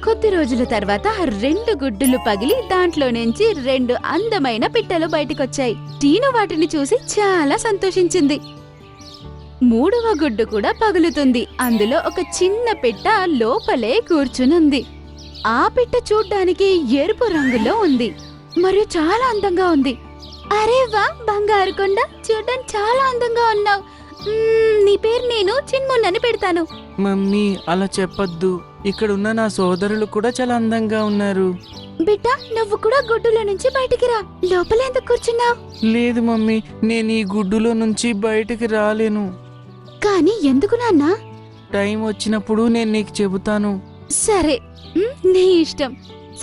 కొద్ది రోజుల తర్వాత 2 గుడ్డులు పగిలి దాంట్లో నుంచి 2 అందమైన పిట్టలు బయటికొచ్చాయి. టీను వాటిని చూసి చాలా సంతోషించింది. 3వ గుడ్డు కూడా పగులుతుంది. అందులో ఒక చిన్న పిట్ట లోపలే కూర్చునుంది. ఆ పిట్ట చూడ్డానికి ఎరుపు రంగులో ఉంది మరియు చాలా అందంగా ఉంది. అరే వా బంగారు కొండ, చూడ్డానికి చాలా అందంగా ఉన్నావు. నీ పేరు నేను చిన్మున్ అని పెడతాను. మమ్మీ అలా చెప్పొద్దు. ఇక్కడున్న నా సోదరులు కూడా చాలా అందంగా ఉన్నారు. బిడ్డ, నువ్వు కూడా గుడ్డులో నుంచి బయటికి రా. లోపల ఎందుకు కూర్చున్నావు? లేదు మమ్మీ, నేను ఈ గుడ్డులో నుంచి బయటికి రాలేను. కానీ ఎందుకు నాన్నా? టైం వచ్చినప్పుడు నేను నీకు చెబుతాను. సరే, నీ ఇష్టం.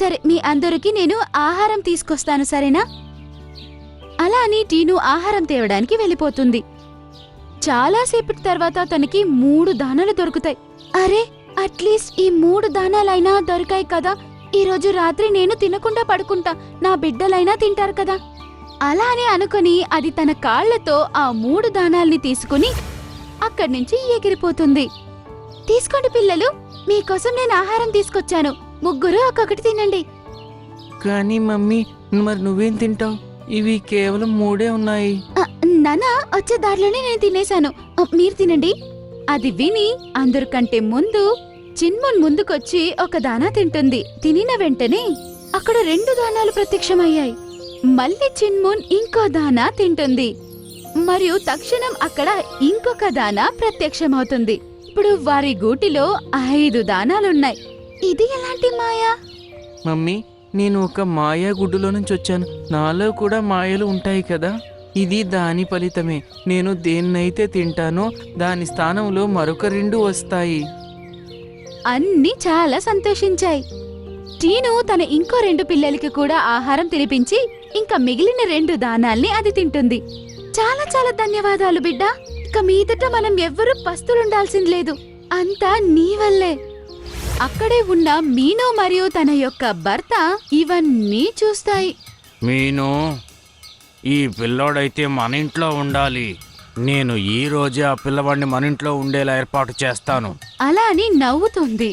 సరే, మీ అందరికి నేను ఆహారం తీసుకొస్తాను, సరేనా? అలా అని టీను ఆహారం తేవడానికి వెళ్ళిపోతుంది. చాలాసేపటి తర్వాత తనకి 3 దానాలు దొరుకుతాయి. అరే, అట్లీస్ట్ ఈ 3 దానాలైనా దొరికాయి కదా. ఈ రోజు రాత్రి నేను తినకుండా పడుకుంటా, నా బిడ్డలైనా తింటారు కదా. అలా అని అనుకుని అది తన కాళ్లతో ఆ 3 దానాల్ని తీసుకుని అక్కడి నుంచి ఎగిరిపోతుంది. తీసుకోండి పిల్లలు, మీకోసం నేను ఆహారం తీసుకొచ్చాను. ముగ్గురు ఒక్కొక్కటి తినండి. కానీ మమ్మీ, మరి నువ్వేం తింటావు? ఇవి కేవలం 3 ఉన్నాయి. నానా, వచ్చే దారిలోనే నేను తినేశాను. మీరు తినండి. అది విని అందరికంటే ముందు చిన్మున్ ముందుకొచ్చి ఒక దానా తింటుంది. తినిన వెంటనే అక్కడ 2 దానాలు ప్రత్యక్షమయ్యాయి. మళ్ళీ చిన్మున్ ఇంకో దానా తింటుంది మరియు తక్షణం అక్కడ ఇంకొక దానా ప్రత్యక్షమవుతుంది. ఇప్పుడు వారి గూటిలో 5 దానాలున్నాయి. ఇది ఎలాంటి మాయా? మమ్మీ, నేను ఒక మాయా గుడ్డులో నుంచి వచ్చాను. నాలో కూడా మాయలు ఉంటాయి కదా. ఇది దాని ఫలితమే. నేను దేన్నైతే తింటానో దాని స్థానంలో మరొక 2 వస్తాయి. అన్నీ చాలా సంతోషించాయి. టీను తన ఇంకో 2 పిల్లలకి కూడా ఆహారం తినిపించి ఇంకా మిగిలిన 2 దానాల్ని అది తింటుంది. చాలా చాలా ధన్యవాదాలు బిడ్డ. ఇక మీదట మనం ఎవ్వరూ పస్తులుండాల్సింది లేదు. అంతా నీ వల్లే. అక్కడే ఉన్న మీను మరియు తన యొక్క భర్త ఇవన్నీ చూస్తాయి. మీను, ఈ పిల్లోడైతే మన ఇంట్లో ఉండాలి. నేను ఈ రోజే ఆ పిల్లవాడిని మన ఇంట్లో ఉండేలా ఏర్పాటు చేస్తాను. అలా అని నవ్వుతుంది.